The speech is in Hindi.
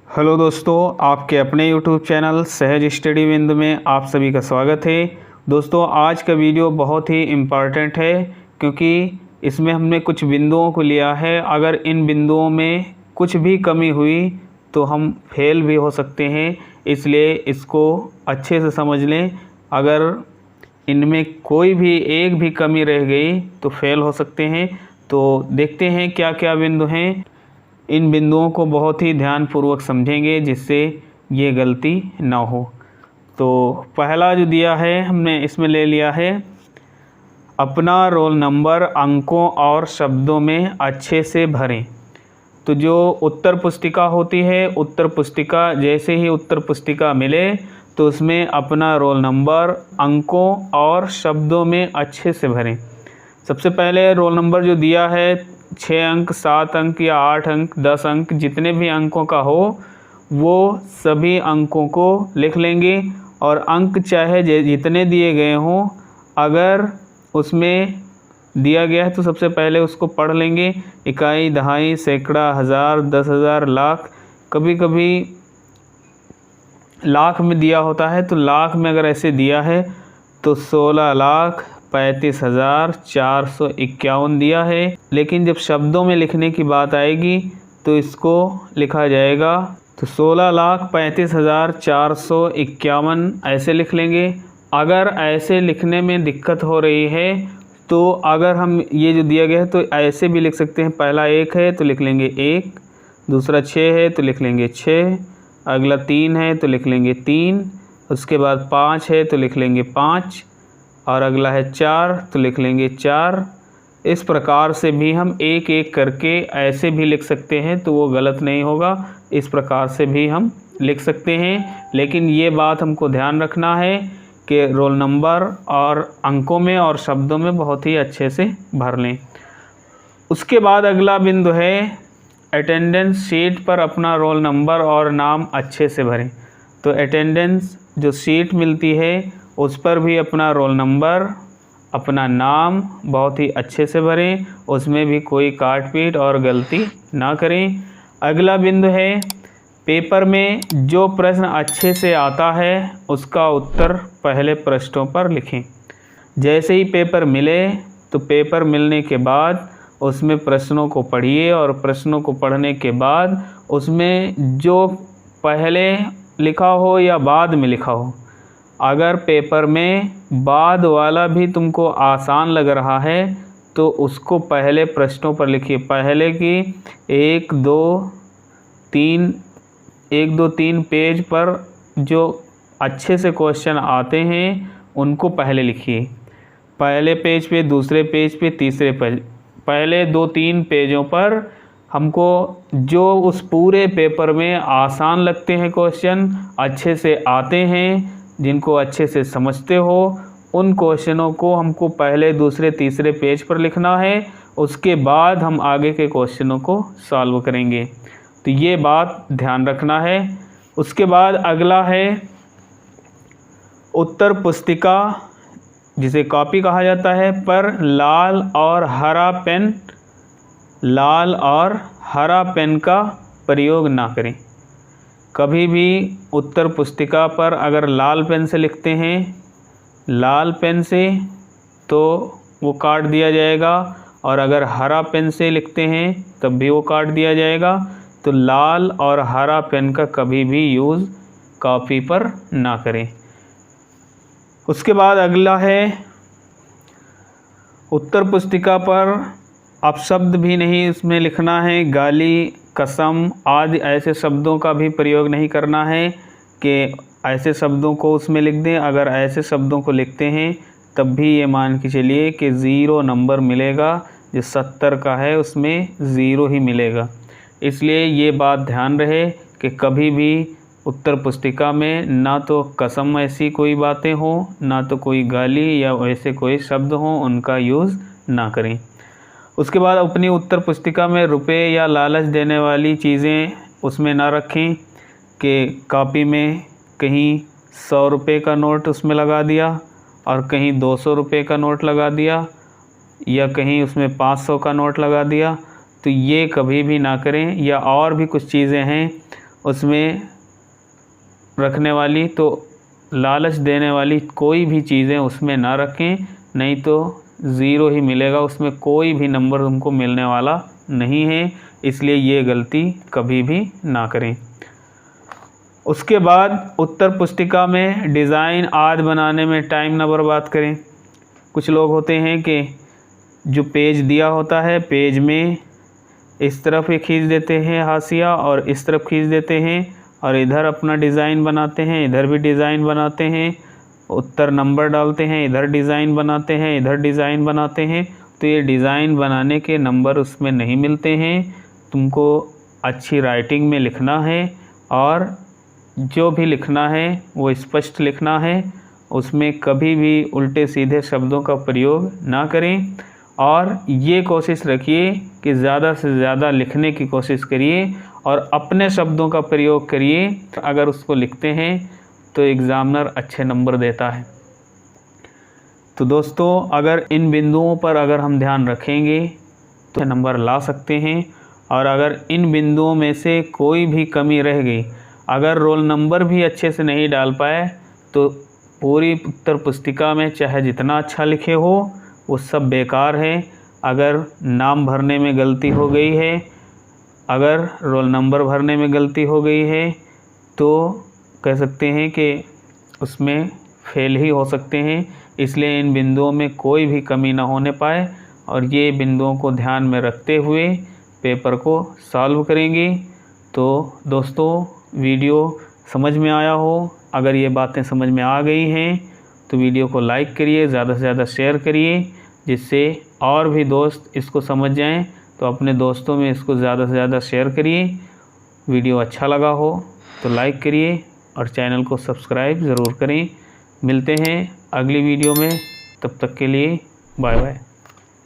हेलो दोस्तों, आपके अपने YouTube चैनल सहज स्टडी विंद में आप सभी का स्वागत है। दोस्तों, आज का वीडियो बहुत ही इम्पॉर्टेंट है क्योंकि इसमें हमने कुछ बिंदुओं को लिया है। अगर इन बिंदुओं में कुछ भी कमी हुई तो हम फेल भी हो सकते हैं, इसलिए इसको अच्छे से समझ लें। अगर इनमें कोई भी एक भी कमी रह गई तो फेल हो सकते हैं। तो देखते हैं क्या क्या बिंदु हैं। इन बिंदुओं को बहुत ही ध्यानपूर्वक समझेंगे जिससे ये गलती ना हो। तो पहला जो दिया है हमने इसमें ले लिया है, अपना रोल नंबर अंकों और शब्दों में अच्छे से भरें। तो जो उत्तर पुस्तिका होती है, उत्तर पुस्तिका जैसे ही उत्तर पुस्तिका मिले तो उसमें अपना रोल नंबर अंकों और शब्दों में अच्छे से भरें। सबसे पहले रोल नंबर जो दिया है 6 अंक, 7 अंक या 8 अंक, 10 अंक, जितने भी अंकों का हो वो सभी अंकों को लिख लेंगे। और अंक चाहे जितने दिए गए हों, अगर उसमें दिया गया है तो सबसे पहले उसको पढ़ लेंगे। इकाई, दहाई, सैकड़ा, हज़ार, 10,000, लाख। कभी कभी लाख में दिया होता है, तो लाख में अगर ऐसे दिया है तो 16,35,451 दिया है। लेकिन जब शब्दों में लिखने की बात आएगी तो इसको लिखा जाएगा तो 16,35,451 ऐसे लिख लेंगे। अगर ऐसे लिखने में दिक्कत हो रही है तो अगर हम ये जो दिया गया है तो ऐसे भी लिख सकते हैं। पहला 1 है तो लिख लेंगे 1, दूसरा 6 है तो लिख लेंगे 6, अगला 3 है तो लिख लेंगे 3, उसके बाद 5 है तो लिख लेंगे 5, और अगला है 4 तो लिख लेंगे 4। इस प्रकार से भी हम एक एक करके ऐसे भी लिख सकते हैं तो वो गलत नहीं होगा। इस प्रकार से भी हम लिख सकते हैं, लेकिन ये बात हमको ध्यान रखना है कि रोल नंबर और अंकों में और शब्दों में बहुत ही अच्छे से भर लें। उसके बाद अगला बिंदु है, अटेंडेंस शीट पर अपना रोल नंबर और नाम अच्छे से भरें। तो अटेंडेंस जो शीट मिलती है उस पर भी अपना रोल नंबर, अपना नाम बहुत ही अच्छे से भरें, उसमें भी कोई काट पीट और गलती ना करें। अगला बिंदु है, पेपर में जो प्रश्न अच्छे से आता है उसका उत्तर पहले पृष्ठों पर लिखें। जैसे ही पेपर मिले तो पेपर मिलने के बाद उसमें प्रश्नों को पढ़िए, और प्रश्नों को पढ़ने के बाद उसमें जो पहले लिखा हो या बाद में लिखा हो, अगर पेपर में बाद वाला भी तुमको आसान लग रहा है तो उसको पहले पृष्ठों पर लिखिए। पहले की 1, 2, 3 पेज पर जो अच्छे से क्वेश्चन आते हैं उनको पहले लिखिए। पहले पेज पे, दूसरे पेज पे, तीसरे पेज, पहले 2-3 पेजों पर हमको जो उस पूरे पेपर में आसान लगते हैं क्वेश्चन, अच्छे से आते हैं, जिनको अच्छे से समझते हो, उन क्वेश्चनों को हमको पहले, दूसरे, तीसरे पेज पर लिखना है। उसके बाद हम आगे के क्वेश्चनों को सॉल्व करेंगे। तो ये बात ध्यान रखना है। उसके बाद अगला है, उत्तर पुस्तिका जिसे कॉपी कहा जाता है पर लाल और हरा पेन का प्रयोग ना करें। कभी भी उत्तर पुस्तिका पर अगर लाल पेन से लिखते हैं, लाल पेन से, तो वो काट दिया जाएगा, और अगर हरा पेन से लिखते हैं तब भी वो काट दिया जाएगा। तो लाल और हरा पेन का कभी भी यूज़ कॉपी पर ना करें। उसके बाद अगला है, उत्तर पुस्तिका पर अपशब्द भी नहीं उसमें लिखना है। गाली, कसम आदि ऐसे शब्दों का भी प्रयोग नहीं करना है कि ऐसे शब्दों को उसमें लिख दें। अगर ऐसे शब्दों को लिखते हैं तब भी ये मान के चलिए कि 0 नंबर मिलेगा। जो 70 का है उसमें 0 ही मिलेगा। इसलिए ये बात ध्यान रहे कि कभी भी उत्तर पुस्तिका में ना तो कसम ऐसी कोई बातें हों, ना तो कोई गाली या ऐसे कोई शब्द हों, उनका यूज़ ना करें। उसके बाद अपनी उत्तर पुस्तिका में रुपए या लालच देने वाली चीज़ें उसमें ना रखें कि कॉपी में कहीं 100 रुपये का नोट उसमें लगा दिया और कहीं 200 रुपये का नोट लगा दिया, या कहीं उसमें 500 का नोट लगा दिया। तो ये कभी भी ना करें। या और भी कुछ चीज़ें हैं उसमें रखने वाली, तो लालच देने वाली कोई भी चीज़ें उसमें ना रखें, नहीं तो ज़ीरो ही मिलेगा, उसमें कोई भी नंबर तुमको मिलने वाला नहीं है। इसलिए ये गलती कभी भी ना करें। उसके बाद उत्तर पुस्तिका में डिज़ाइन आदि बनाने में टाइम ना बर्बाद करें। कुछ लोग होते हैं कि जो पेज दिया होता है, पेज में इस तरफ ही खींच देते हैं हाशिया और इस तरफ खींच देते हैं और इधर अपना डिज़ाइन बनाते हैं, इधर भी डिज़ाइन बनाते हैं, उत्तर नंबर डालते हैं, इधर डिज़ाइन बनाते हैं, इधर डिज़ाइन बनाते हैं। तो ये डिज़ाइन बनाने के नंबर उसमें नहीं मिलते हैं। तुमको अच्छी राइटिंग में लिखना है और जो भी लिखना है वो स्पष्ट लिखना है, उसमें कभी भी उल्टे सीधे शब्दों का प्रयोग ना करें। और ये कोशिश रखिए कि ज़्यादा से ज़्यादा लिखने की कोशिश करिए और अपने शब्दों का प्रयोग करिए। अगर उसको लिखते हैं तो एग्ज़ामिनर अच्छे नंबर देता है। तो दोस्तों, अगर इन बिंदुओं पर अगर हम ध्यान रखेंगे तो नंबर ला सकते हैं। और अगर इन बिंदुओं में से कोई भी कमी रह गई, अगर रोल नंबर भी अच्छे से नहीं डाल पाए, तो पूरी उत्तर पुस्तिका में चाहे जितना अच्छा लिखे हो वो सब बेकार है। अगर नाम भरने में गलती हो गई है, अगर रोल नंबर भरने में गलती हो गई है, तो कह सकते हैं कि उसमें फेल ही हो सकते हैं। इसलिए इन बिंदुओं में कोई भी कमी ना होने पाए और ये बिंदुओं को ध्यान में रखते हुए पेपर को सॉल्व करेंगे। तो दोस्तों, वीडियो समझ में आया हो, अगर ये बातें समझ में आ गई हैं तो वीडियो को लाइक करिए, ज़्यादा से ज़्यादा शेयर करिए, जिससे और भी दोस्त इसको समझ जाएं। तो अपने दोस्तों में इसको ज़्यादा से ज़्यादा शेयर करिए। वीडियो अच्छा लगा हो तो लाइक करिए और चैनल को सब्सक्राइब ज़रूर करें। मिलते हैं अगली वीडियो में, तब तक के लिए बाय बाय।